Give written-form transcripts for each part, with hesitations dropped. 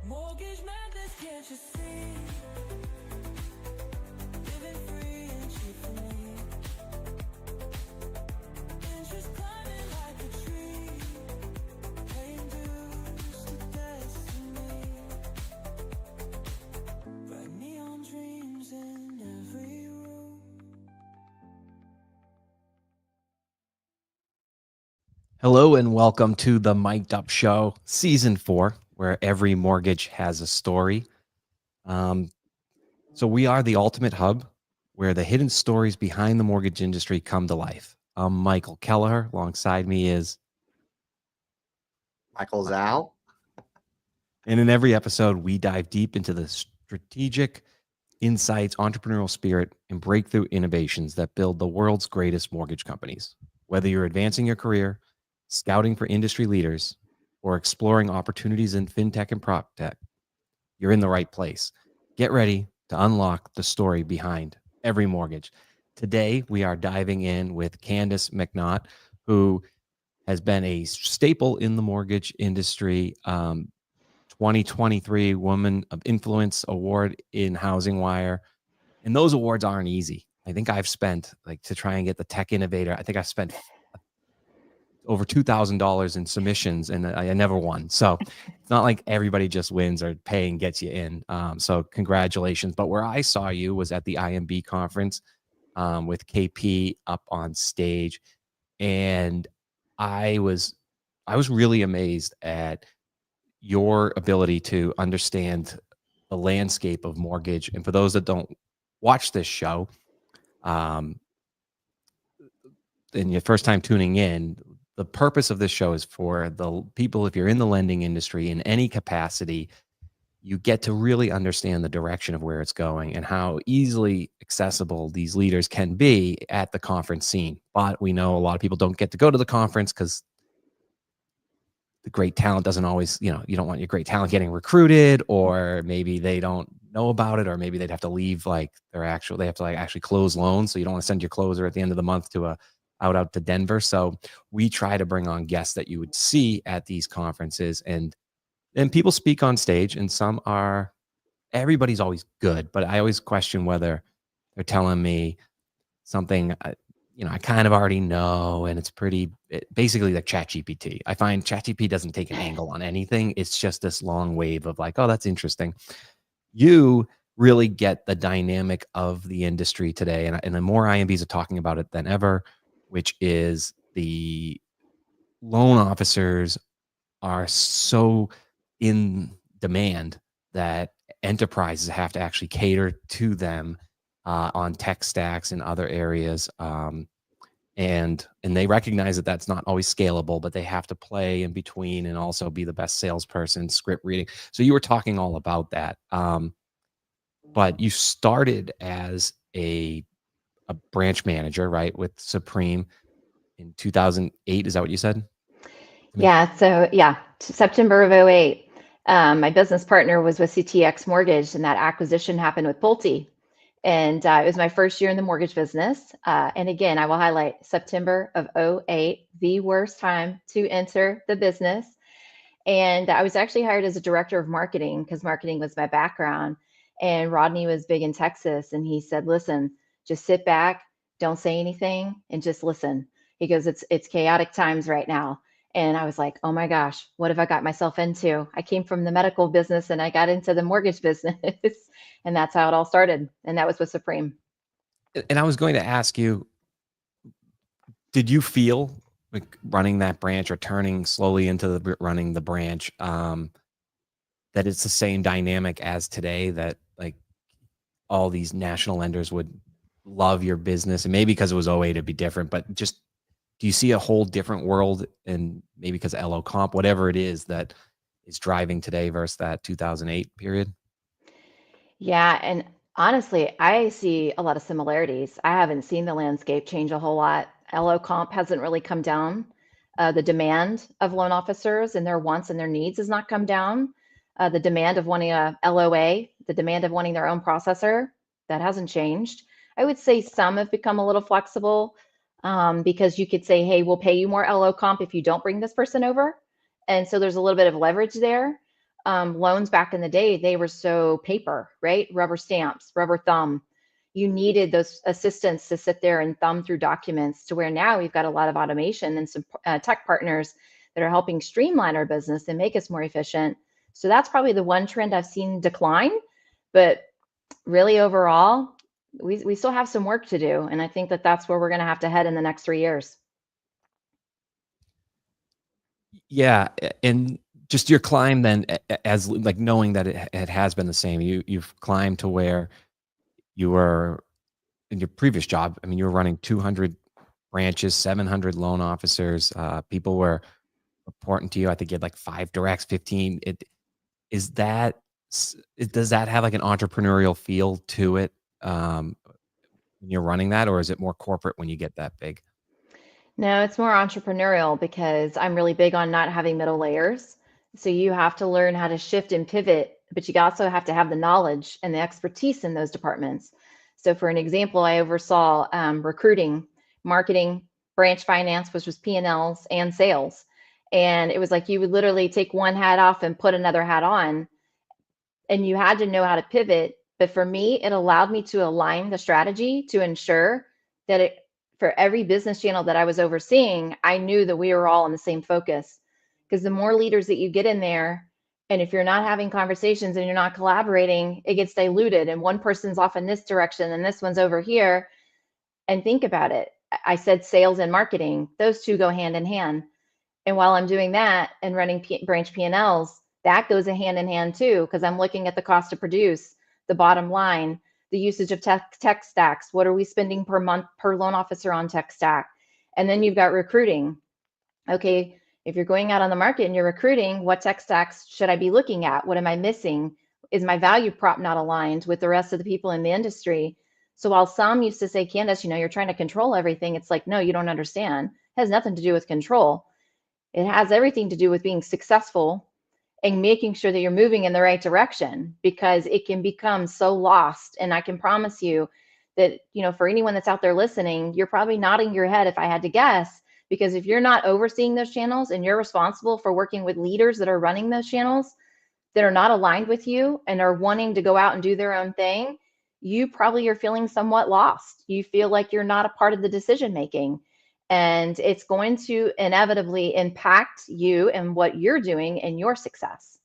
Mortgage madness, can't you see? Living free and cheap for me. Interest climbing like a tree. Paying dues to destiny. Bright neon dreams in every room. Hello and welcome to the Mic'd Up Show, Season 4, where every mortgage has a story. So we are the ultimate hub where the hidden stories behind the mortgage industry come to life. I'm Michael Kelleher. Alongside me is Michael Zal. And in every episode, we dive deep into the strategic insights, entrepreneurial spirit, and breakthrough innovations that build the world's greatest mortgage companies. Whether you're advancing your career, scouting for industry leaders, or exploring opportunities in fintech and prop tech, you're in the right place. Get ready to unlock the story behind every mortgage. Today, we are diving in with Candice McNaught, who has been a staple in the mortgage industry. 2023 Woman of Influence Award in Housing Wire. And those awards aren't easy. I think I've spent, to try and get the Tech Innovator, I think I've spent over $2,000 in submissions and I never won. So it's not like everybody just wins or paying gets you in. So congratulations. But where I saw you was at the IMB conference with KP up on stage. And I was really amazed at your ability to understand the landscape of mortgage. And for those that don't watch this show, and your first time tuning in, the purpose of this show is for the people, if you're in the lending industry in any capacity, you get to really understand the direction of where it's going and how easily accessible these leaders can be at the conference scene. But we know a lot of people don't get to go to the conference because the great talent doesn't always, you don't want your great talent getting recruited, or maybe they don't know about it, or maybe they'd have to leave they have to actually close loans. So you don't want to send your closer at the end of the month to out to Denver. So we try to bring on guests that you would see at these conferences, and people speak on stage, and everybody's always good, but I always question whether they're telling me something I kind of already know, and it's basically like ChatGPT. I find ChatGPT doesn't take an angle on anything. It's just this long wave of oh, that's interesting. You really get the dynamic of the industry today, and the more IMBs are talking about it than ever, which is the loan officers are so in demand that enterprises have to actually cater to them on tech stacks and other areas. And they recognize that that's not always scalable, but they have to play in between and also be the best salesperson, script reading. So you were talking all about that. But you started as a branch manager, right, with Supreme in 2008. Is that what you said? Yeah. So September of 08, my business partner was with CTX Mortgage, and that acquisition happened with Pulte. And it was my first year in the mortgage business. And again, I will highlight September of 08, the worst time to enter the business. And I was actually hired as a director of marketing because marketing was my background. And Rodney was big in Texas. And he said, listen, just sit back, don't say anything, and just listen. He goes, it's chaotic times right now. And I was like, oh my gosh, what have I got myself into? I came from the medical business and I got into the mortgage business. And that's how it all started. And that was with Supreme. And I was going to ask you, did you feel like running that branch or turning slowly into running the branch, that it's the same dynamic as today, that all these national lenders would love your business? And maybe because it was 08, it'd be different, but just, do you see a whole different world, and maybe because of LO comp, whatever it is that is driving today versus that 2008 period? Yeah. And honestly, I see a lot of similarities. I haven't seen the landscape change a whole lot. LO comp hasn't really come down. The demand of loan officers and their wants and their needs has not come down. The demand of wanting a LOA, the demand of wanting their own processor, that hasn't changed. I would say some have become a little flexible because you could say, hey, we'll pay you more LO comp if you don't bring this person over. And so there's a little bit of leverage there. loans back in the day, they were so paper, right? Rubber stamps, rubber thumb. You needed those assistants to sit there and thumb through documents, to where now we've got a lot of automation and some tech partners that are helping streamline our business and make us more efficient. So that's probably the one trend I've seen decline. But really, overall, we still have some work to do. And I think that that's where we're going to have to head in the next 3 years. Yeah, and just your climb then, as like knowing that it has been the same. You've climbed to where you were in your previous job. I mean, you were running 200 branches, 700 loan officers. People were reporting to you. I think you had like 5 directs, 15. Is that does that have like an entrepreneurial feel to it when you're running that, or is it more corporate when you get that big? No, it's more entrepreneurial because I'm really big on not having middle layers. So you have to learn how to shift and pivot, but you also have to have the knowledge and the expertise in those departments. So, for an example, I oversaw recruiting, marketing, branch finance, which was P&Ls, and sales. And it was like you would literally take one hat off and put another hat on, and you had to know how to pivot. But for me, it allowed me to align the strategy to ensure that it, for every business channel that I was overseeing, I knew that we were all on the same focus. Because the more leaders that you get in there, and if you're not having conversations and you're not collaborating, it gets diluted, and one person's off in this direction and this one's over here. And think about it. I said sales and marketing, those two go hand in hand. And while I'm doing that and running branch P&Ls, that goes hand in hand too, because I'm looking at the cost to produce, the bottom line, the usage of tech stacks. What are we spending per month per loan officer on tech stack? And then you've got recruiting. Okay, if you're going out on the market and you're recruiting, what tech stacks should I be looking at? What am I missing? Is my value prop not aligned with the rest of the people in the industry? So while some used to say, Candice, you're trying to control everything, it's like, no, you don't understand. It has nothing to do with control. It has everything to do with being successful and making sure that you're moving in the right direction, because it can become so lost. And I can promise you that, for anyone that's out there listening, you're probably nodding your head if I had to guess, because if you're not overseeing those channels and you're responsible for working with leaders that are running those channels that are not aligned with you and are wanting to go out and do their own thing, you probably are feeling somewhat lost. You feel like you're not a part of the decision making. And it's going to inevitably impact you and what you're doing and your success.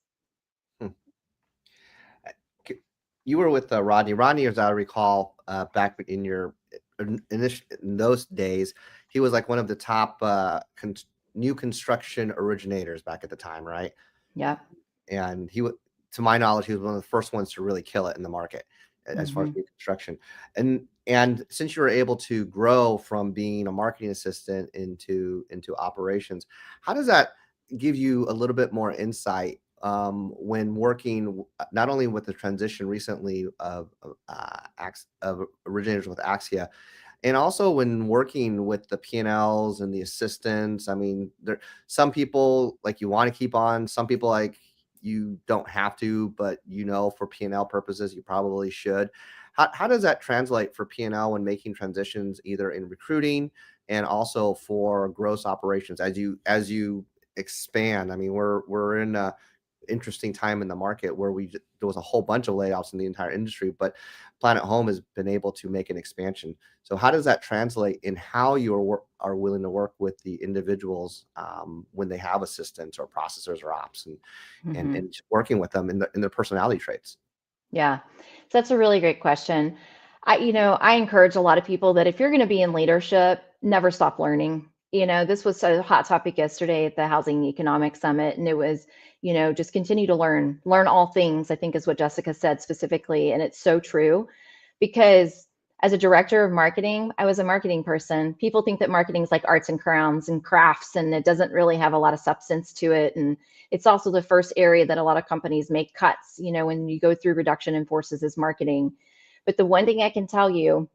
You were with Rodney. Rodney, as I recall, back in your in those days, he was like one of the top new construction originators back at the time, right? Yeah. And to my knowledge, he was one of the first ones to really kill it in the market as far as new construction. And since you were able to grow from being a marketing assistant into operations, how does that give you a little bit more insight when working not only with the transition recently of originators with Axia, and also when working with the P&Ls and the assistants? I mean, there some people like you want to keep on, some people like you don't have to, but for P&L purposes, you probably should. How does that translate for P&L when making transitions, either in recruiting and also for gross operations as you expand? I mean, we're in a interesting time in the market where there was a whole bunch of layoffs in the entire industry, but Planet Home has been able to make an expansion. So how does that translate in how you are willing to work with the individuals when they have assistants or processors or ops, and working with them in their personality traits? Yeah, so that's a really great question. I encourage a lot of people that if you're going to be in leadership, never stop learning. This was a hot topic yesterday at the Housing Economics Summit, and it was, just continue to learn all things, I think is what Jessica said specifically. And it's so true, because as a director of marketing, I was a marketing person. People think that marketing is like arts and crowns and crafts, and it doesn't really have a lot of substance to it. And it's also the first area that a lot of companies make cuts, when you go through reduction in forces, is marketing. But the one thing I can tell you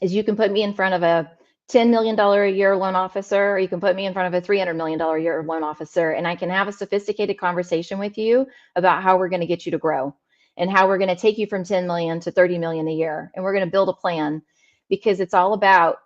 is you can put me in front of a $10 million a year loan officer, or you can put me in front of a $300 million a year loan officer, and I can have a sophisticated conversation with you about how we're going to get you to grow and how we're going to take you from 10 million to 30 million a year. And we're going to build a plan, because it's all about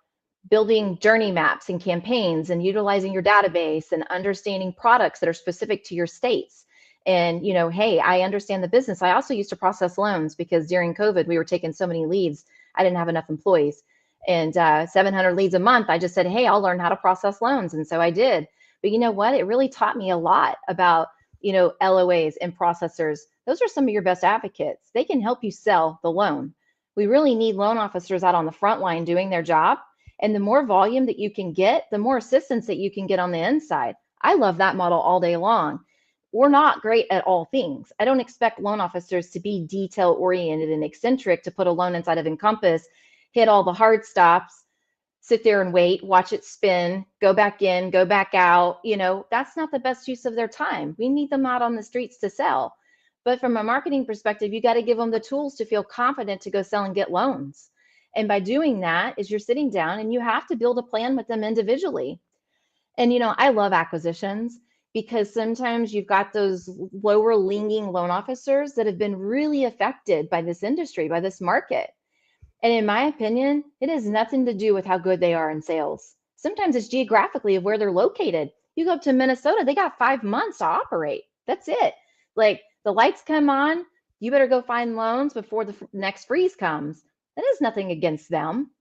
building journey maps and campaigns and utilizing your database and understanding products that are specific to your states. And, hey, I understand the business. I also used to process loans because during COVID, we were taking so many leads. I didn't have enough employees. And 700 leads a month, I just said, hey, I'll learn how to process loans. And so I did. But you know what? It really taught me a lot about, LOAs and processors. Those are some of your best advocates. They can help you sell the loan. We really need loan officers out on the front line doing their job. And the more volume that you can get, the more assistance that you can get on the inside. I love that model all day long. We're not great at all things. I don't expect loan officers to be detail oriented and eccentric to put a loan inside of Encompass, hit all the hard stops, sit there and wait, watch it spin, go back in, go back out. That's not the best use of their time. We need them out on the streets to sell. But from a marketing perspective, you got to give them the tools to feel confident to go sell and get loans. And by doing that is you're sitting down and you have to build a plan with them individually. And, I love acquisitions because sometimes you've got those lower leaning loan officers that have been really affected by this industry, by this market. And in my opinion, it has nothing to do with how good they are in sales. Sometimes it's geographically of where they're located. You go up to Minnesota, they got 5 months to operate. That's it. Like the lights come on, you better go find loans before the next freeze comes. That is nothing against them.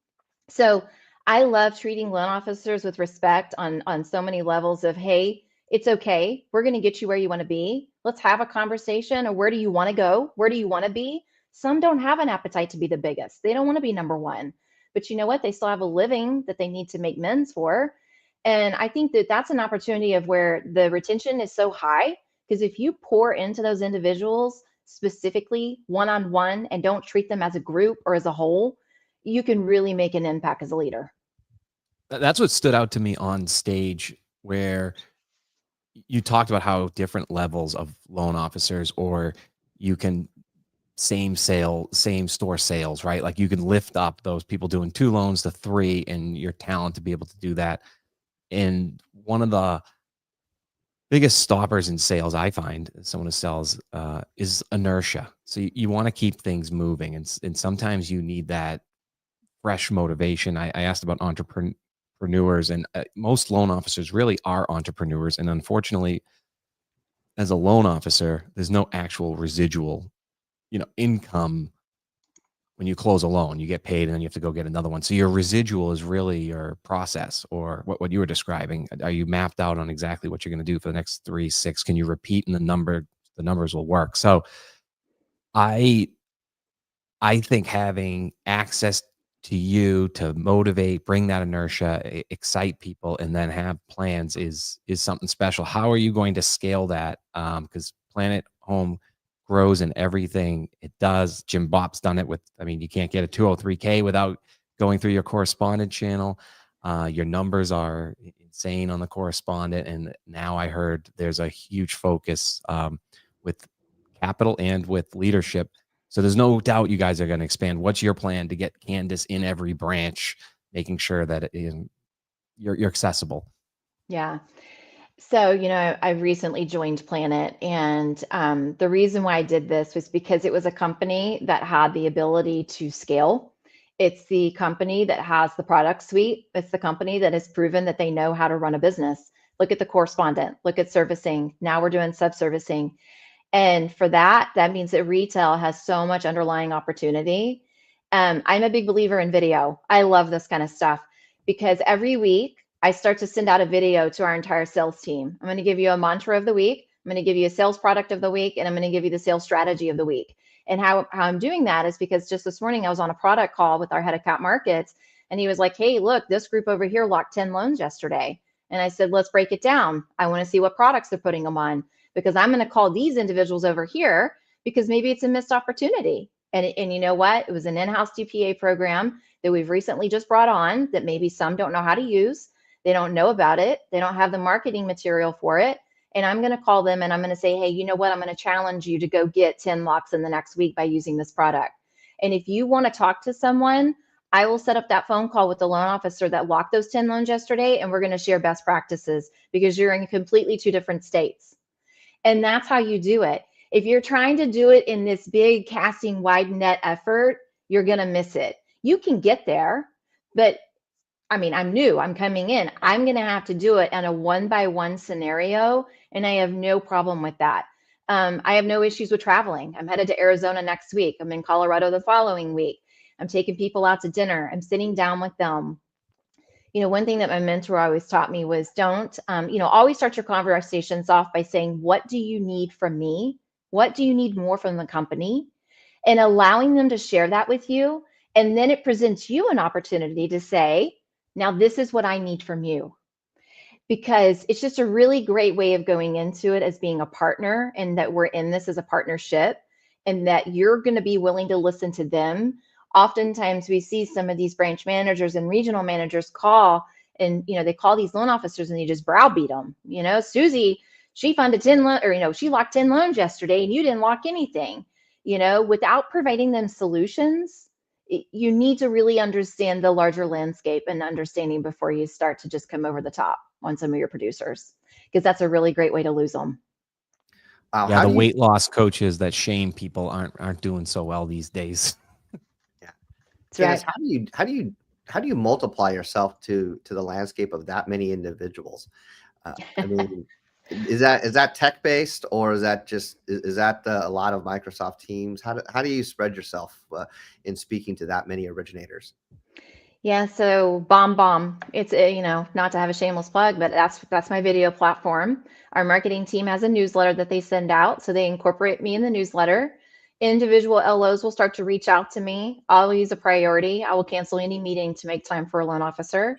So I love treating loan officers with respect on so many levels of, hey, it's okay. We're going to get you where you want to be. Let's have a conversation. Or where do you want to go? Where do you want to be? Some don't have an appetite to be the biggest. They don't want to be number one. But you know what? They still have a living that they need to make amends for. And I think that that's an opportunity of where the retention is so high, because if you pour into those individuals specifically one-on-one and don't treat them as a group or as a whole, you can really make an impact as a leader. That's what stood out to me on stage, where you talked about how different levels of loan officers, or you can same store sales, right? Like you can lift up those people doing 2 loans to 3 and your talent to be able to do that. And one of the biggest stoppers in sales, I find, someone who sells, is inertia. So you want to keep things moving. And sometimes you need that fresh motivation. I asked about entrepreneurs, and most loan officers really are entrepreneurs. And unfortunately, as a loan officer, there's no actual residual, income. When you close a loan, you get paid and then you have to go get another one. So your residual is really your process, or what you were describing. Are you mapped out on exactly what you're going to do for the next 3, 6? Can you repeat, and the numbers will work? So I think having access to you to motivate, bring that inertia, excite people, and then have plans is something special. How are you going to scale that? Because Planet Home grows in everything it does. Jim Bop's done it with, you can't get a 203K without going through your correspondent channel. Your numbers are insane on the correspondent. And now I heard there's a huge focus with capital and with leadership. So there's no doubt you guys are going to expand. What's your plan to get Candice in every branch, making sure that you're accessible? Yeah. So, I recently joined Planet, and the reason why I did this was because it was a company that had the ability to scale. It's the company that has the product suite. It's the company that has proven that they know how to run a business. Look at the correspondent, look at servicing. Now we're doing sub-servicing. And for that means that retail has so much underlying opportunity. I'm a big believer in video. I love this kind of stuff because every week I start to send out a video to our entire sales team. I'm going to give you a mantra of the week. I'm going to give you a sales product of the week, and I'm going to give you the sales strategy of the week. And how I'm doing that is because just this morning I was on a product call with our head of cap markets, and he was like, hey, look, this group over here locked 10 loans yesterday. And I said, let's break it down. I want to see what products they're putting them on, because I'm going to call these individuals over here because maybe it's a missed opportunity. And you know what? It was an in-house DPA program that we've recently just brought on that maybe some don't know how to use. They don't know about it. They don't have the marketing material for it. And I'm going to call them and I'm going to say, hey, you know what? I'm going to challenge you to go get 10 locks in the next week by using this product. And if you want to talk to someone, I will set up that phone call with the loan officer that locked those 10 loans yesterday, and we're going to share best practices because you're in completely 2 different states. And that's how you do it. If you're trying to do it in this big casting wide net effort, you're going to miss it. You can get there, but I'm new, I'm coming in. I'm going to have to do it in a 1-by-1 scenario, and I have no problem with that. I have no issues with traveling. I'm headed to Arizona next week. I'm in Colorado the following week. I'm taking people out to dinner. I'm sitting down with them. One thing that my mentor always taught me was don't, always start your conversations off by saying, what do you need from me? What do you need more from the company? And allowing them to share that with you. And then it presents you an opportunity to say, now this is what I need from you. Because it's just a really great way of going into it as being a partner, and that we're in this as a partnership, and that you're going to be willing to listen to them. Oftentimes we see some of these branch managers and regional managers call, and they call these loan officers and they just browbeat them. Susie, she funded 10 loans, or she locked 10 loans yesterday and you didn't lock anything. Without providing them solutions, you need to really understand the larger landscape and understanding before you start to just come over the top on some of your producers, because that's a really great way to lose them. Yeah, the weight loss coaches that shame people aren't doing so well these days. Yeah, Candice, right. How do you multiply yourself to the landscape of that many individuals? I mean, is that tech based, or is that a lot of Microsoft Teams? How do you spread yourself in speaking to that many originators? Yeah, so Bomb. It's not to have a shameless plug, but that's my video platform. Our marketing team has a newsletter that they send out, so they incorporate me in the newsletter. Individual LOs will start to reach out to me. I'll use a priority. I will cancel any meeting to make time for a loan officer.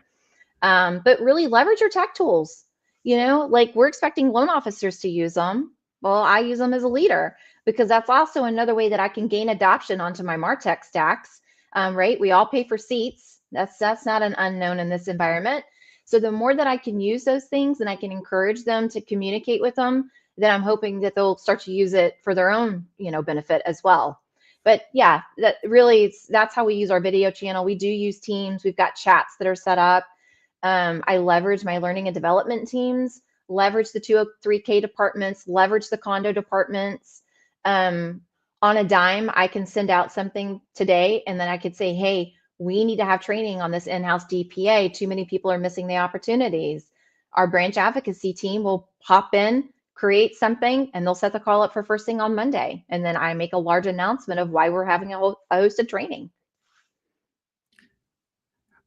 But really leverage your tech tools. Like we're expecting loan officers to use them. Well, I use them as a leader, because that's also another way that I can gain adoption onto my MarTech stacks. Right? We all pay for seats. That's not an unknown in this environment. So the more that I can use those things and I can encourage them to communicate with them, then I'm hoping that they'll start to use it for their own, benefit as well. But yeah, that's how we use our video channel. We do use Teams. We've got chats that are set up. I leverage my learning and development teams, leverage the 203K departments, leverage the condo departments. On a dime, I can send out something today, and then I could say, hey, we need to have training on this in-house DPA. Too many people are missing the opportunities. Our branch advocacy team will hop in, create something, and they'll set the call up for first thing on Monday. And then I make a large announcement of why we're having a hosted training.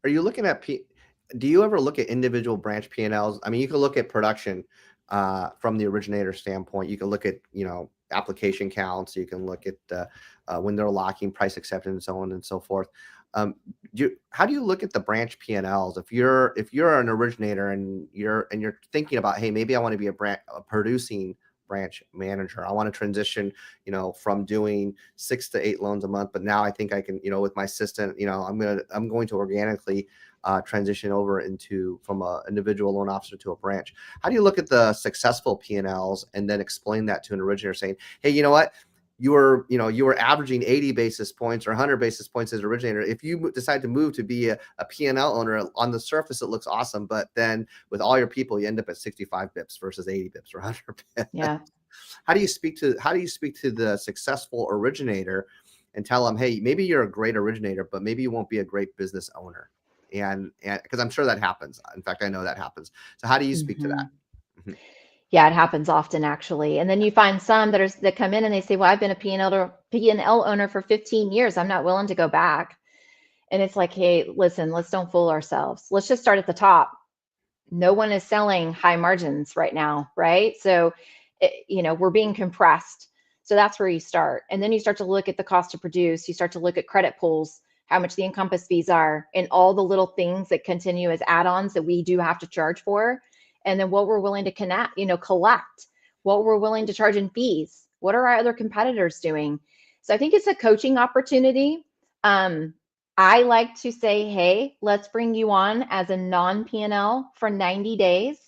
Are you looking at do you ever look at individual branch P&Ls? I mean, you can look at production from the originator standpoint. You can look at, application counts. You can look at when they're locking, price acceptance, and so on and so forth. How do you look at the branch P&Ls? If you're an originator and you're thinking about, hey, maybe I want to be a producing branch manager. I want to transition, from doing 6 to 8 loans a month, but now I think I can, with my assistant, I'm going to organically transition over from an individual loan officer to a branch. How do you look at the successful P&Ls and then explain that to an originator, saying, hey, you know what? You were averaging 80 basis points or 100 basis points as an originator. If you decide to move to be a P&L owner, on the surface, it looks awesome. But then with all your people, you end up at 65 bips versus 80 bips or 100 bips. Yeah. How do you speak to the successful originator and tell them, hey, maybe you're a great originator, but maybe you won't be a great business owner? And because I'm sure that happens. In fact, I know that happens. So how do you speak to that? Mm-hmm. Yeah, it happens often, actually. And then you find some that come in and they say, well, I've been a P&L owner for 15 years. I'm not willing to go back. And it's like, hey, listen, let's don't fool ourselves. Let's just start at the top. No one is selling high margins right now, right? So, we're being compressed. So that's where you start. And then you start to look at the cost to produce. You start to look at credit pools, how much the Encompass fees are, and all the little things that continue as add-ons that we do have to charge for. And then what we're willing to collect, what we're willing to charge in fees. What are our other competitors doing? So I think it's a coaching opportunity. I like to say, hey, let's bring you on as a non-P&L for 90 days.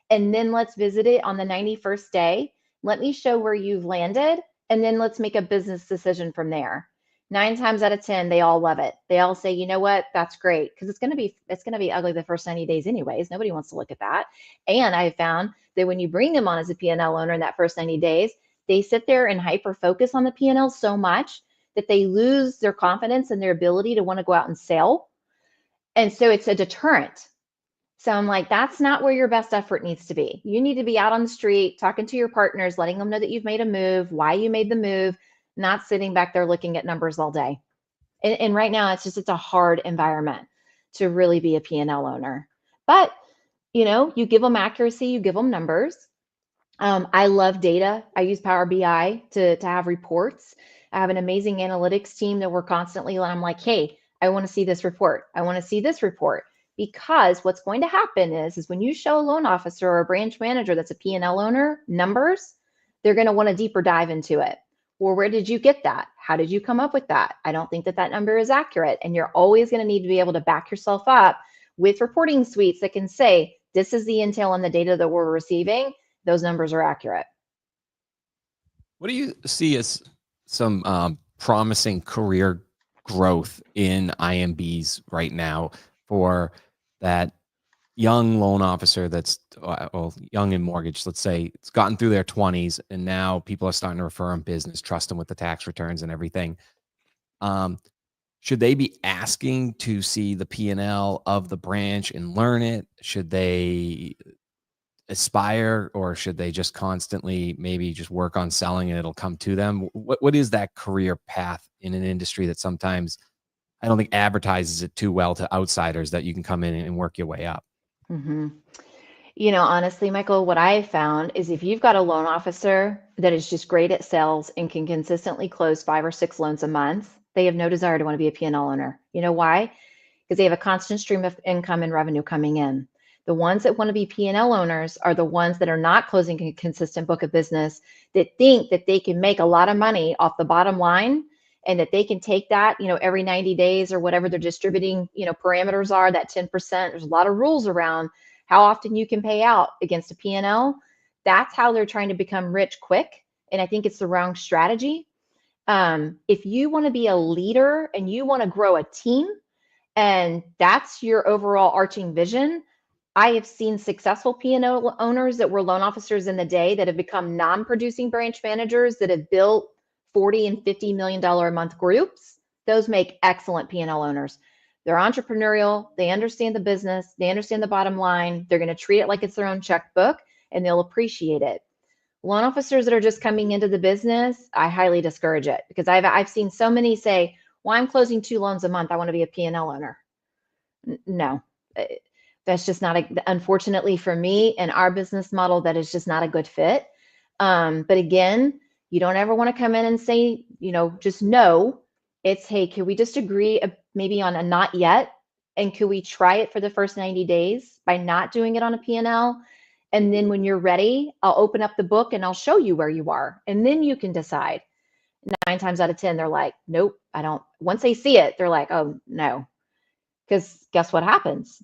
And then let's visit it on the 91st day. Let me show where you've landed. And then let's make a business decision from there. 9 times out of 10, they all love it. They all say, you know what, that's great. Because it's going to be ugly the first 90 days anyways. Nobody wants to look at that. And I found that when you bring them on as a P&L owner in that first 90 days, they sit there and hyper focus on the P&L so much that they lose their confidence and their ability to want to go out and sell. And so it's a deterrent. So I'm like, that's not where your best effort needs to be. You need to be out on the street, talking to your partners, letting them know that you've made a move, why you made the move, not sitting back there looking at numbers all day. And right now it's a hard environment to really be a P&L owner. But, you give them accuracy, you give them numbers. I love data. I use Power BI to have reports. I have an amazing analytics team that we're constantly, I'm like, hey, I want to see this report. I want to see this report. Because what's going to happen is when you show a loan officer or a branch manager that's a P&L owner numbers, they're going to want a deeper dive into it. Well, where did you get that? How did you come up with that? I don't think that number is accurate. And you're always going to need to be able to back yourself up with reporting suites that can say, this is the intel and the data that we're receiving. Those numbers are accurate. What do you see as some promising career growth in IMBs right now for that young loan officer that's young in mortgage? Let's say it's gotten through their 20s and now people are starting to refer them business, trust them with the tax returns and everything. Should they be asking to see the P&L of the branch and learn it? Should they aspire, or should they just constantly maybe just work on selling and it'll come to them? What is that career path in an industry that sometimes I don't think advertises it too well to outsiders, that you can come in and work your way up? Mm-hmm. Honestly, Michael, what I have found is if you've got a loan officer that is just great at sales and can consistently close 5 or 6 loans a month, they have no desire to want to be a P&L owner. You know why? Because they have a constant stream of income and revenue coming in. The ones that want to be P&L owners are the ones that are not closing a consistent book of business, that think that they can make a lot of money off the bottom line, and that they can take that, every 90 days or whatever their distributing, parameters are, that 10%. There's a lot of rules around how often you can pay out against a P&L. That's how they're trying to become rich quick. And I think it's the wrong strategy. If you want to be a leader and you want to grow a team, and that's your overall arching vision, I have seen successful P&L owners that were loan officers in the day that have become non-producing branch managers that have built $40 and $50 million a month groups. Those make excellent P&L owners. They're entrepreneurial. They understand the business. They understand the bottom line. They're going to treat it like it's their own checkbook, and they'll appreciate it. Loan officers that are just coming into the business, I highly discourage it, because I've seen so many say, well, I'm closing 2 loans a month, I want to be a P&L owner. No, that's just not unfortunately for me and our business model, that is just not a good fit. But again, you don't ever want to come in and say, just no. It's, hey, can we just agree maybe on a not yet? And could we try it for the first 90 days by not doing it on a P&L? And then when you're ready, I'll open up the book and I'll show you where you are. And then you can decide. 9 times out of 10, they're like, nope, I don't. Once they see it, they're like, oh, no. Because guess what happens?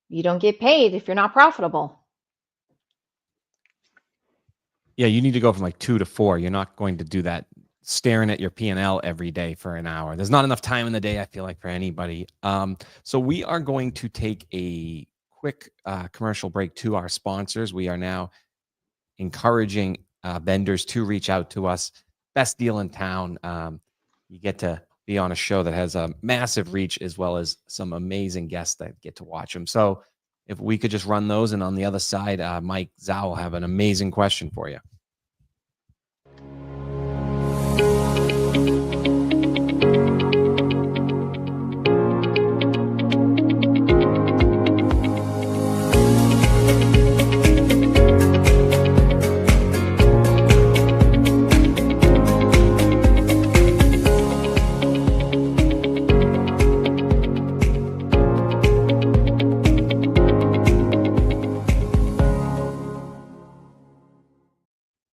You don't get paid if you're not profitable. Yeah, you need to go from like 2 to 4. You're not going to do that staring at your P&L every day for an hour. There's not enough time in the day, I feel like, for anybody. So we are going to take a quick commercial break to our sponsors. We are now encouraging vendors to reach out to us. Best deal in town. You get to be on a show that has a massive reach, as well as some amazing guests that get to watch them. So if we could just run those, and on the other side, Mike Zhao will have an amazing question for you.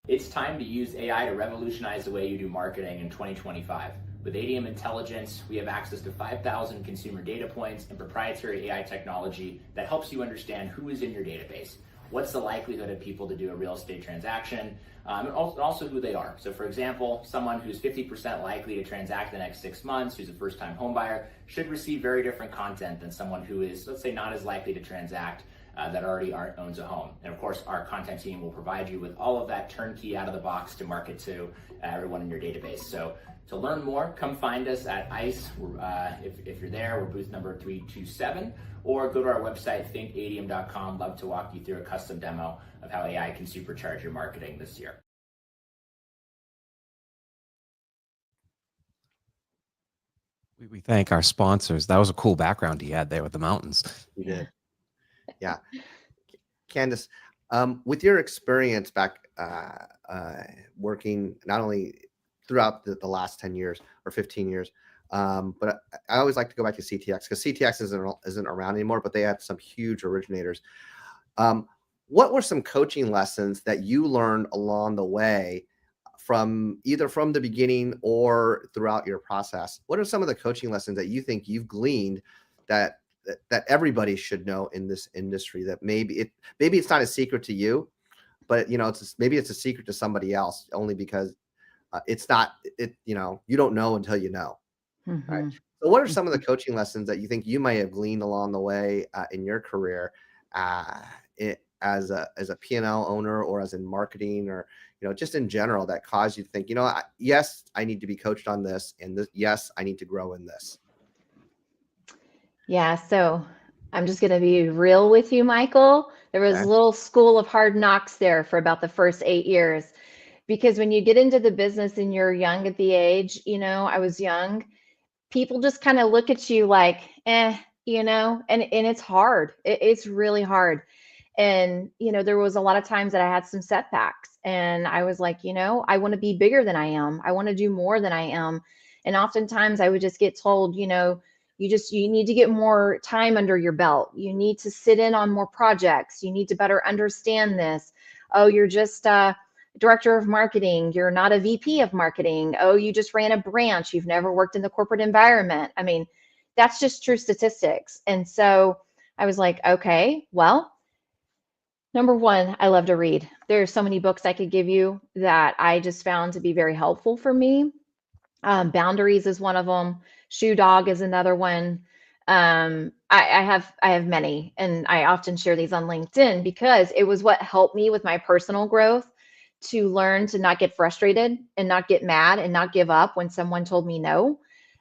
It's time to use AI to revolutionize the way you do marketing in 2025. With ADM Intelligence, we have access to 5,000 consumer data points and proprietary AI technology that helps you understand who is in your database, what's the likelihood of people to do a real estate transaction, and also who they are. So for example, someone who's 50% likely to transact in the next 6 months, who's a first-time home buyer, should receive very different content than someone who is, let's say, not as likely to transact that already owns a home. And of course, our content team will provide you with all of that turnkey out of the box to market to everyone in your database. So to learn more, come find us at ICE. If you're there, we're booth number 327, or go to our website, thinkadium.com. Love to walk you through a custom demo of how AI can supercharge your marketing this year. We thank our sponsors. That was a cool background he had there with the mountains. You did. Yeah. Candice, with your experience back working not only throughout the last 10 years or 15 years, but I always like to go back to CTX, because CTX isn't around anymore, but they had some huge originators. What were some coaching lessons that you learned along the way, from either from the beginning or throughout your process? What are some of the coaching lessons that you think you've gleaned that everybody should know in this industry, that maybe it's not a secret to you, but maybe it's a secret to somebody else, only because you don't know until you know. Mm-hmm. Right. So what are some of the coaching lessons that you think you may have gleaned along the way in your career as a P&L owner, or as in marketing, or just in general, that caused you to think, yes, I need to be coached on this, and this, yes, I need to grow in this? Yeah, so I'm just going to be real with you, Michael. There was a little school of hard knocks there for about the first 8 years, because when you get into the business and you're young at the age, I was young, people just kind of look at you like, and it's hard. It's really hard. And, there was a lot of times that I had some setbacks, and I was like, I want to be bigger than I am. I want to do more than I am. And oftentimes I would just get told, you need to get more time under your belt. You need to sit in on more projects. You need to better understand this. Oh, you're just director of marketing. You're not a VP of marketing. Oh, you just ran a branch. You've never worked in the corporate environment. I mean, that's just true statistics. And so I was like, okay, well, number one, I love to read. There are so many books I could give you that I just found to be very helpful for me. Boundaries is one of them. Shoe Dog is another one. I have many, and I often share these on LinkedIn because it was what helped me with my personal growth, to learn to not get frustrated and not get mad and not give up when someone told me no.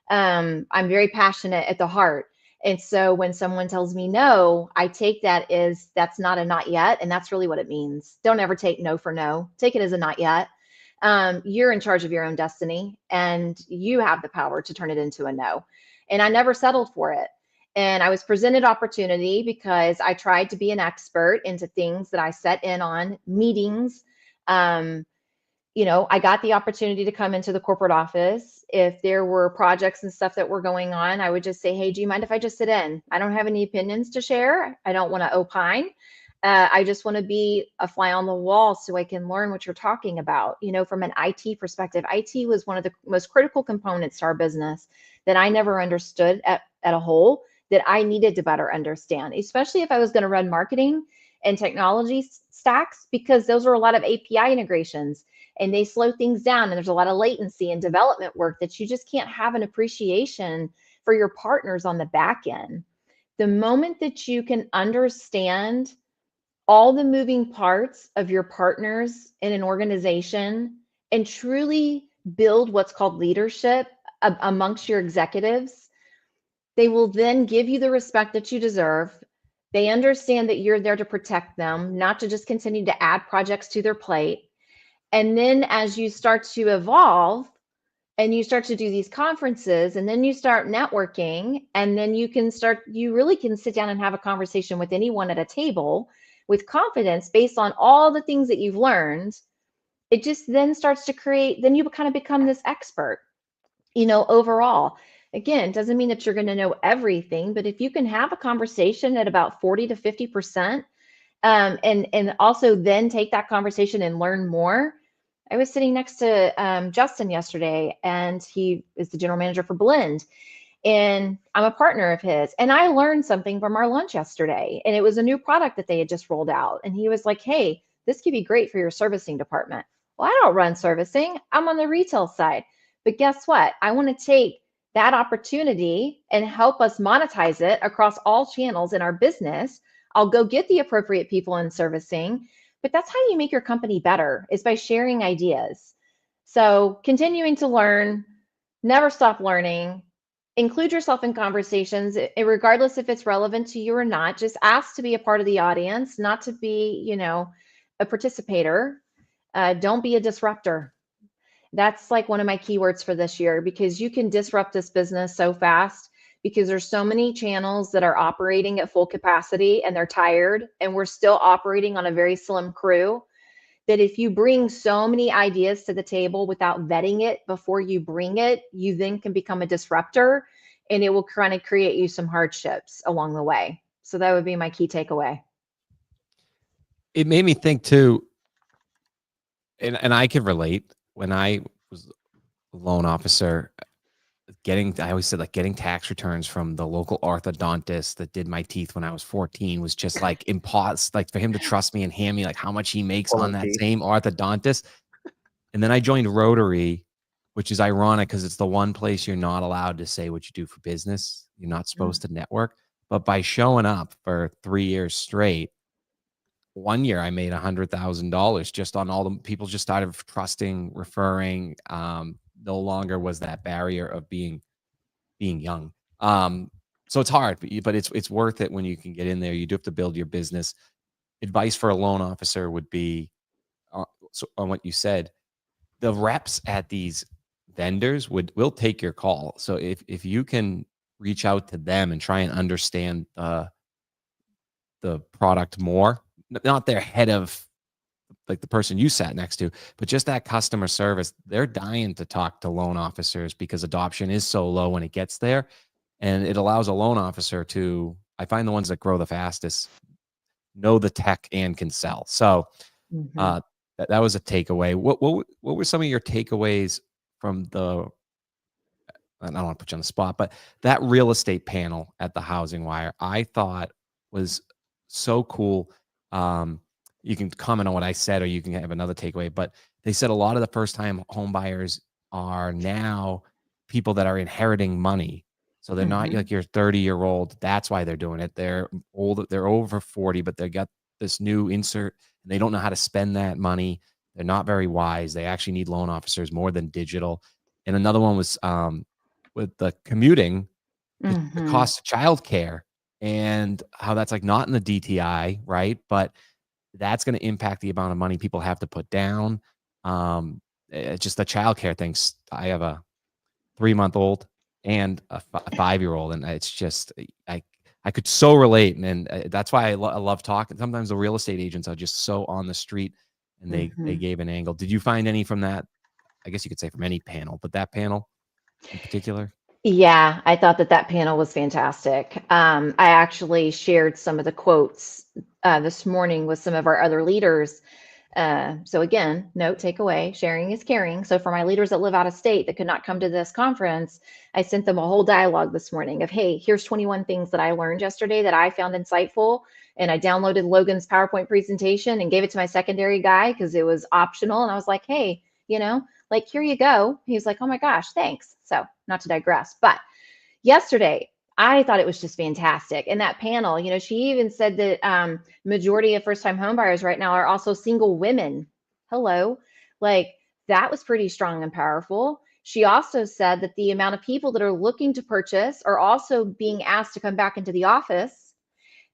I'm very passionate at the heart. And so when someone tells me no, I take that as that's not a not yet. And that's really what it means. Don't ever take no for no. Take it as a not yet. You're in charge of your own destiny, and you have the power to turn it into a no. And I never settled for it. And I was presented opportunity because I tried to be an expert into things that I set in on, meetings. I got the opportunity to come into the corporate office. If there were projects and stuff that were going on, I would just say, hey, do you mind if I just sit in? I don't have any opinions to share. I don't want to opine. I just want to be a fly on the wall so I can learn what you're talking about. From an IT perspective, IT was one of the most critical components to our business that I never understood at a whole, that I needed to better understand, especially if I was going to run marketing and technology stacks, because those are a lot of API integrations and they slow things down. And there's a lot of latency and development work that you just can't have an appreciation for your partners on the back end. The moment that you can understand all the moving parts of your partners in an organization and truly build what's called leadership amongst your executives, they will then give you the respect that you deserve. They understand that you're there to protect them, not to just continue to add projects to their plate. And then as you start to evolve and you start to do these conferences, and then you start networking, and then you really can sit down and have a conversation with anyone at a table with confidence based on all the things that you've learned. It just then starts to create, then you kind of become this expert, overall. Again, doesn't mean that you're going to know everything, but if you can have a conversation at about 40 to 50%, and also then take that conversation and learn more. I was sitting next to Justin yesterday, and he is the general manager for Blend, and I'm a partner of his. And I learned something from our lunch yesterday, and it was a new product that they had just rolled out. And he was like, hey, this could be great for your servicing department. Well, I don't run servicing. I'm on the retail side. But guess what? I want to take that opportunity and help us monetize it across all channels in our business. I'll go get the appropriate people in servicing, but that's how you make your company better, is by sharing ideas. So continuing to learn, never stop learning, include yourself in conversations, regardless if it's relevant to you or not. Just ask to be a part of the audience, not to be, a participator. Don't be a disruptor. That's like one of my keywords for this year, because you can disrupt this business so fast, because there's so many channels that are operating at full capacity and they're tired, and we're still operating on a very slim crew, that if you bring so many ideas to the table without vetting it before you bring it, you then can become a disruptor, and it will kind of create you some hardships along the way. So that would be my key takeaway. It made me think too, and I can relate. When I was a loan officer, I always said, like, getting tax returns from the local orthodontist that did my teeth when I was 14 was just like impossible. Like, for him to trust me and hand me like how much he makes on that same orthodontist. And then I joined Rotary, which is ironic because it's the one place you're not allowed to say what you do for business. You're not supposed to network. But by showing up for 3 years straight, one year I made $100,000 just on all the people just started trusting, referring. No longer was that barrier of being young. So it's hard, but it's worth it when you can get in there. You do have to build your business. Advice for a loan officer would be, so on what you said, the reps at these vendors will take your call. So if you can reach out to them and try and understand the product more, not their head of, like, the person you sat next to, but just that customer service, they're dying to talk to loan officers because adoption is so low when it gets there. And it allows a loan officer to, I find the ones that grow the fastest know the tech and can sell. So that was a takeaway. What were some of your takeaways from I don't want to put you on the spot, but that real estate panel at the Housing Wire, I thought was so cool. You can comment on what I said, or you can have another takeaway, but they said a lot of the first time home buyers are now people that are inheriting money. So they're not like your 30-year-old. That's why they're doing it. They're old. They're over 40, but they got this new insert and they don't know how to spend that money. They're not very wise. They actually need loan officers more than digital. And another one was with the commuting, the cost of childcare, and how that's like not in the DTI, right? But that's going to impact the amount of money people have to put down. It's just the childcare things. I have a 3-month-old and a 5-year-old, and it's just I could so relate, and that's why I love talking. Sometimes the real estate agents are just so on the street, and they gave an angle. Did you find any from that? I guess you could say from any panel, but that panel in particular? Yeah, I thought that panel was fantastic. I actually shared some of the quotes this morning with some of our other leaders. So again, note takeaway, sharing is caring. So for my leaders that live out of state that could not come to this conference, I sent them a whole dialogue this morning of, hey, here's 21 things that I learned yesterday that I found insightful. And I downloaded Logan's PowerPoint presentation and gave it to my secondary guy because it was optional. And I was like, hey, like, here you go. He was like, oh my gosh, thanks. So not to digress, but yesterday, I thought it was just fantastic. And that panel, she even said that majority of first-time homebuyers right now are also single women. Hello. Like, that was pretty strong and powerful. She also said that the amount of people that are looking to purchase are also being asked to come back into the office.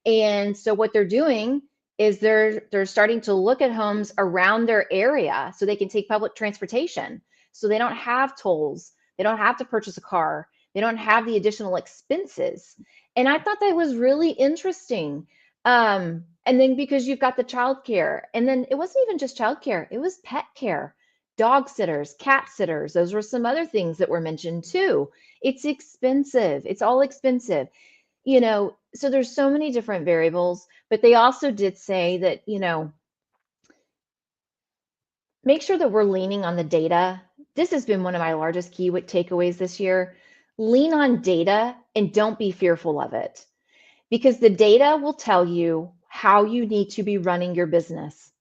And so what they're doing is they're starting to look at homes around their area so they can take public transportation. So they don't have tolls. They don't have to purchase a car. They don't have the additional expenses. And I thought that was really interesting. And then because you've got the childcare, and then it wasn't even just childcare, it was pet care, dog sitters, cat sitters. Those were some other things that were mentioned too. It's expensive. It's all expensive. So there's so many different variables, but they also did say that, make sure that we're leaning on the data. This has been one of my largest key takeaways this year. Lean on data and don't be fearful of it, because the data will tell you how you need to be running your business.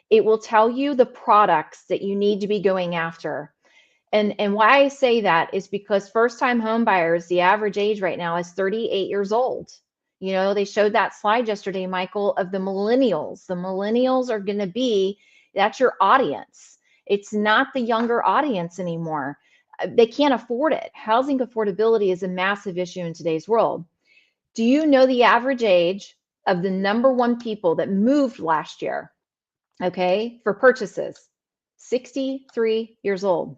It will tell you the products that you need to be going after. And why I say that is because first-time home buyers, the average age right now is 38 years old. You know, they showed that slide yesterday, Michael, of the millennials. The millennials are going to be, that's your audience. It's not the younger audience anymore. They can't afford it. Housing affordability is a massive issue in today's world. Do you know the average age of the #1 people that moved last year? Okay, for purchases, 63 years old.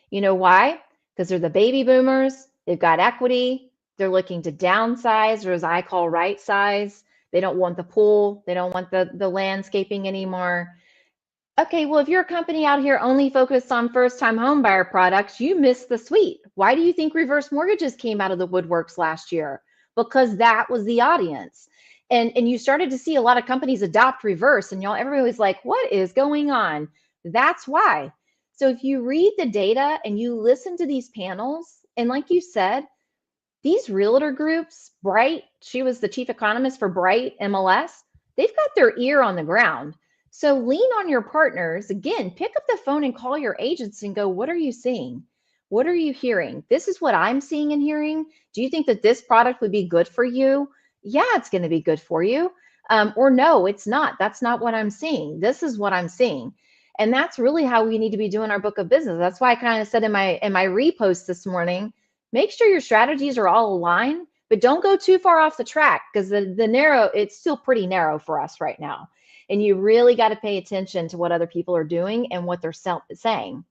You know why? Because they're the baby boomers. They've got equity. They're looking to downsize, or as I call right size. They don't want the pool. They don't want the landscaping anymore. Okay, well, if you're a company out here only focused on first-time home buyer products, you missed the suite. Why do you think reverse mortgages came out of the woodworks last year? Because that was the audience. And you started to see a lot of companies adopt reverse, and everybody was like, what is going on? That's why. So if you read the data and you listen to these panels, and like you said, these realtor groups, Bright, she was the chief economist for Bright MLS, they've got their ear on the ground. So lean on your partners. Again, pick up the phone and call your agents and go, what are you seeing? What are you hearing? This is what I'm seeing and hearing. Do you think that this product would be good for you? Yeah, it's going to be good for you. Or no, it's not. That's not what I'm seeing. This is what I'm seeing. And that's really how we need to be doing our book of business. That's why I kind of said in my repost this morning, make sure your strategies are all aligned, but don't go too far off the track, because the narrow, it's still pretty narrow for us right now. And you really got to pay attention to what other people are doing and what they're saying.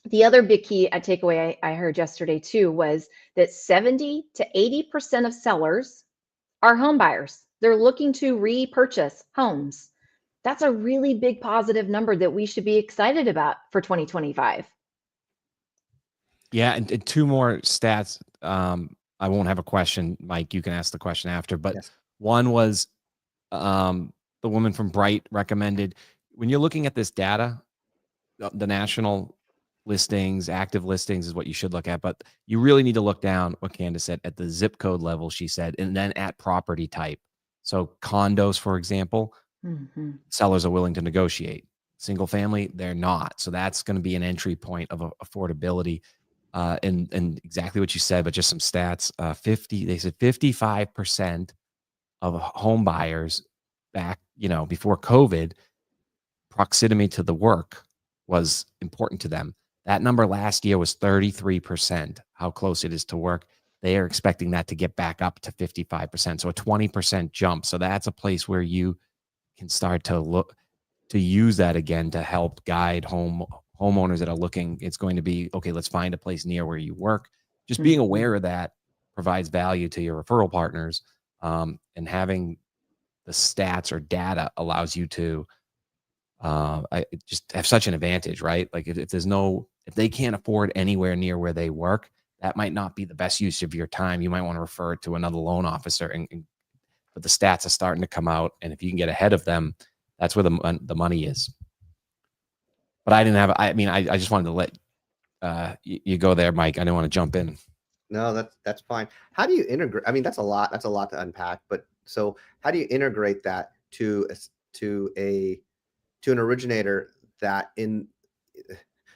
The other big key takeaway I heard yesterday too was that 70 to 80% of sellers are home buyers. They're looking to repurchase homes. That's a really big positive number that we should be excited about for 2025. Yeah, and two more stats. I won't have a question, Mike. You can ask the question after. But Yes. one was the woman from Bright recommended, when you're looking at this data, the national listings, active listings is what you should look at. But you really need to look down, what Candice said, at the zip code level, she said, and then at property type. So condos, for example, sellers are willing to negotiate. Single family, they're not. So that's going to be an entry point of affordability. And exactly what you said, but just some stats. They said 55% of home buyers back, before COVID, proximity to the work was important to them. That number last year was 33%, how close it is to work. They are expecting that to get back up to 55%. So a 20% jump. So that's a place where you can start to look to use that again to help guide homeowners that are looking. It's going to be, okay, let's find a place near where you work. Just being aware of that provides value to your referral partners. And having the stats or data allows you to just have such an advantage, right? Like if they can't afford anywhere near where they work, that might not be the best use of your time. You might want to refer it to another loan officer, but the stats are starting to come out. And if you can get ahead of them, that's where the money is. But I just wanted to let you go there, Mike. I didn't want to jump in. No, that's fine. How do you integrate? I mean, that's a lot to unpack, but so how do you integrate that to an originator that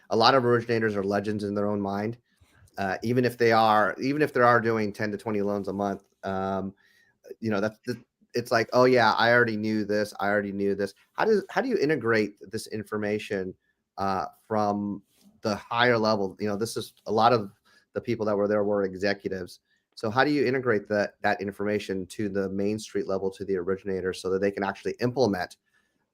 a lot of originators are legends in their own mind. Even if they are doing 10 to 20 loans a month, it's like, oh yeah, I already knew this. How do you integrate this information from the higher level? This is a lot of the people that were there were executives. So how do you integrate that information to the Main Street level, to the originator, so that they can actually implement,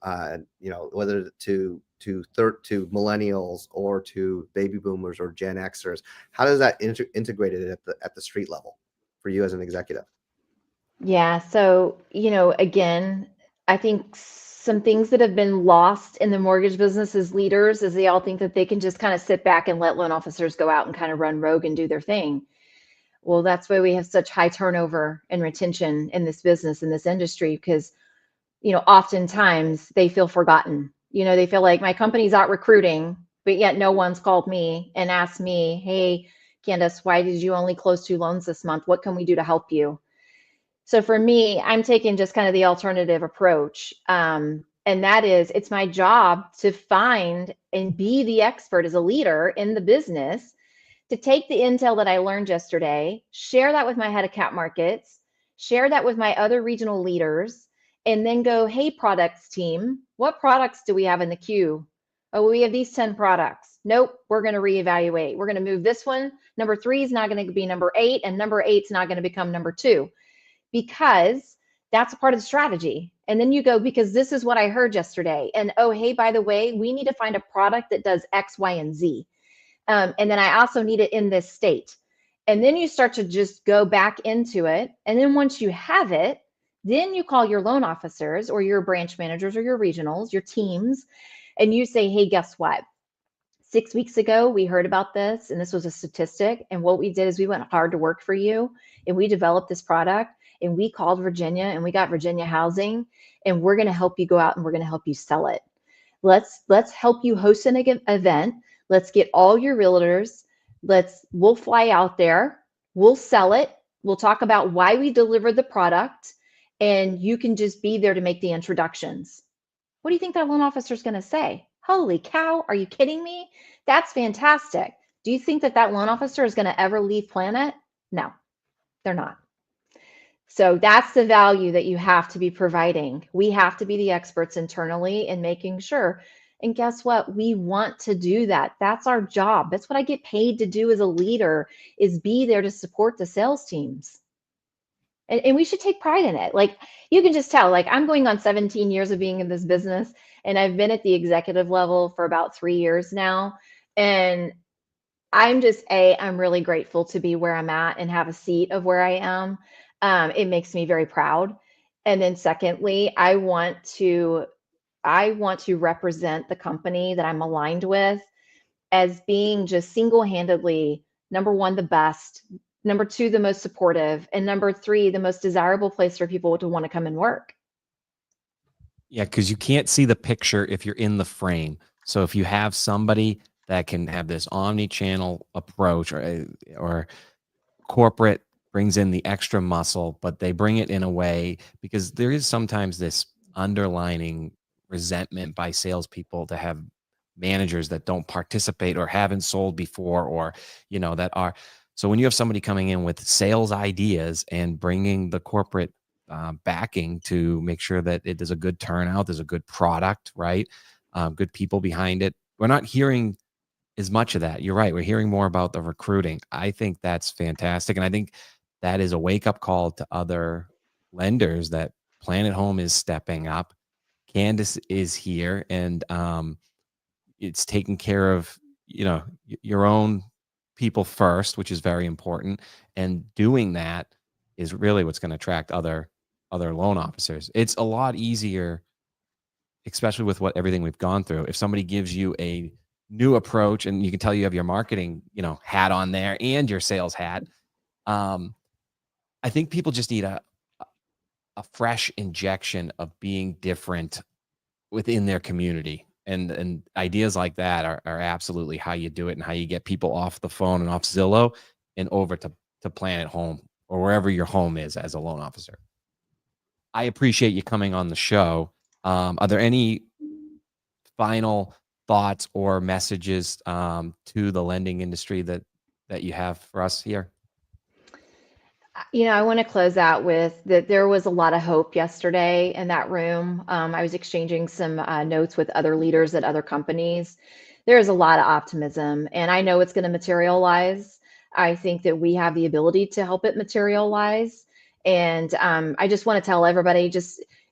whether to millennials or to baby boomers or Gen Xers? How does that integrated at the street level for you as an executive? Yeah. So, again, I think some things that have been lost in the mortgage business as leaders is they all think that they can just kind of sit back and let loan officers go out and kind of run rogue and do their thing. Well, that's why we have such high turnover and retention in this business, in this industry, because, oftentimes they feel forgotten. They feel like my company's out recruiting, but yet no one's called me and asked me, hey, Candice, why did you only close 2 loans this month? What can we do to help you? So for me, I'm taking just kind of the alternative approach. And that is, it's my job to find and be the expert as a leader in the business, to take the intel that I learned yesterday, share that with my head of cap markets, share that with my other regional leaders, and then go, hey, products team, what products do we have in the queue? Oh, we have these 10 products. Nope, we're going to reevaluate. We're going to move this one. Number 3 is not going to be number 8, and number 8 is not going to become number 2, because that's a part of the strategy. And then you go, because this is what I heard yesterday. And oh, hey, by the way, we need to find a product that does X, Y, and Z. And then I also need it in this state. And then you start to just go back into it. And then once you have it, then you call your loan officers or your branch managers or your regionals, your teams, and you say, hey, guess what? 6 weeks ago, we heard about this, and this was a statistic. And what we did is we went hard to work for you, and we developed this product, and we called Virginia, and we got Virginia housing, and we're going to help you go out, and we're going to help you sell it. Let's help you host an event. Let's get all your realtors. We'll fly out there. We'll sell it. We'll talk about why we delivered the product, and you can just be there to make the introductions. What do you think that loan officer is going to say? Holy cow, are you kidding me? That's fantastic. Do you think that loan officer is going to ever leave Planet? No, they're not. So that's the value that you have to be providing. We have to be the experts internally in making sure. And guess what? We want to do that. That's our job. That's what I get paid to do as a leader, is be there to support the sales teams. And we should take pride in it. Like, you can just tell, like, I'm going on 17 years of being in this business, and I've been at the executive level for about 3 years now. And I'm really grateful to be where I'm at and have a seat of where I am. It makes me very proud. And then secondly, I want to represent the company that I'm aligned with as being just single-handedly, number 1, the best, number 2, the most supportive, and number 3, the most desirable place for people to want to come and work. Yeah, because you can't see the picture if you're in the frame. So if you have somebody that can have this omni-channel approach, or corporate brings in the extra muscle, but they bring it in a way, because there is sometimes this underlining resentment by salespeople to have managers that don't participate or haven't sold before, or, that are. So when you have somebody coming in with sales ideas and bringing the corporate backing to make sure that it is a good turnout, there's a good product, right? Good people behind it. We're not hearing as much of that. You're right. We're hearing more about the recruiting. I think that's fantastic. And I think that is a wake-up call to other lenders that Planet Home is stepping up. Candice is here, and it's taking care of, your own people first, which is very important. And doing that is really what's going to attract other loan officers. It's a lot easier, especially with everything we've gone through. If somebody gives you a new approach, and you can tell you have your marketing, hat on there and your sales hat. I think people just need a fresh injection of being different within their community. And ideas like that are absolutely how you do it, and how you get people off the phone and off Zillow and over to Planet Home, or wherever your home is as a loan officer. I appreciate you coming on the show. Are there any final thoughts or messages to the lending industry that you have for us here? I want to close out with that there was a lot of hope yesterday in that room. I was exchanging some notes with other leaders at other companies. There is a lot of optimism, and I know it's going to materialize. I think that we have the ability to help it materialize. And I just want to tell everybody,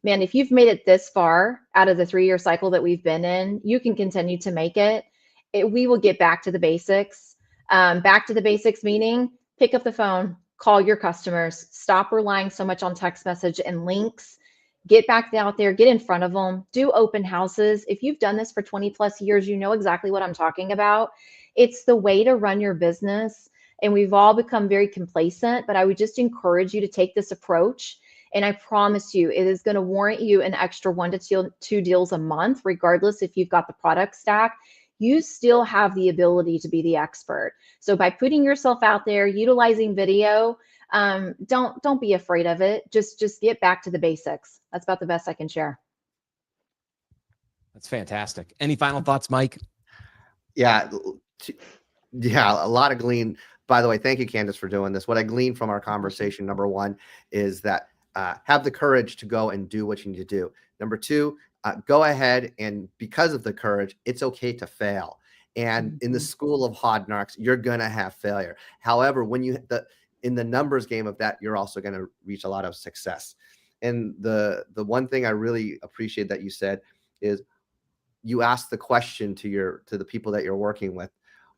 man, if you've made it this far out of the 3-year cycle that we've been in, you can continue to make it. We will get back to the basics. Back to the basics, meaning pick up the phone, call your customers, stop relying so much on text message and links, get back out there, get in front of them, do open houses. If you've done this for 20 plus years, you know exactly what I'm talking about. It's the way to run your business. And we've all become very complacent, but I would just encourage you to take this approach. And I promise you, it is going to warrant you an extra 1 to 2 deals a month, regardless if you've got the product stack. You still have the ability to be the expert. So by putting yourself out there, utilizing video, don't be afraid of it. Just get back to the basics. That's about the best I can share. That's fantastic. Any final thoughts, Mike? Yeah, a lot of glean. by the way, thank you, Candice, for doing this. What I gleaned from our conversation, number one, is that have the courage to go and do what you need to do. Number two, go ahead, and because of the courage, it's okay to fail. And in the school of hard knocks, you're gonna have failure. However, when you in the numbers game of that, you're also gonna reach a lot of success. And the one thing I really appreciate that you said is you ask the question to the people that you're working with,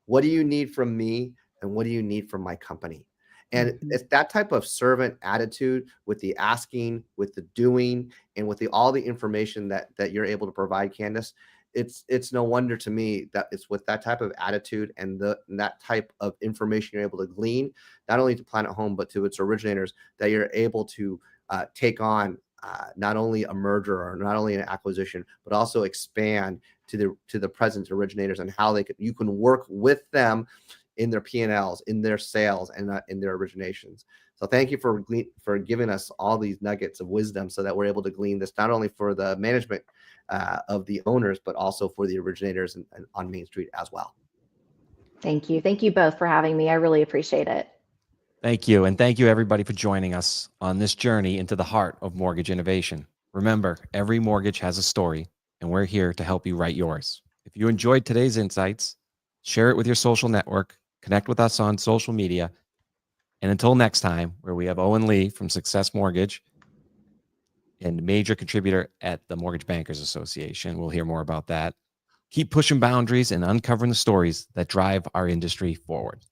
what do you need from me and what do you need from my company? And it's that type of servant attitude with the asking, with the doing, and with all the information that you're able to provide, Candice. It's no wonder to me that it's with that type of attitude and that type of information you're able to glean, not only to Planet Home, but to its originators, that you're able to take on not only a merger or not only an acquisition, but also expand to the present originators and how you can work with them in their P&Ls, in their sales, and in their originations. So thank you for giving us all these nuggets of wisdom so that we're able to glean this not only for the management of the owners, but also for the originators and on Main Street as well. Thank you. Thank you both for having me. I really appreciate it. Thank you. And thank you, everybody, for joining us on this journey into the heart of mortgage innovation. Remember, every mortgage has a story, and we're here to help you write yours. If you enjoyed today's insights, share it with your social network, connect with us on social media. And until next time, where we have Owen Lee from Success Mortgage and major contributor at the Mortgage Bankers Association. We'll hear more about that. Keep pushing boundaries and uncovering the stories that drive our industry forward.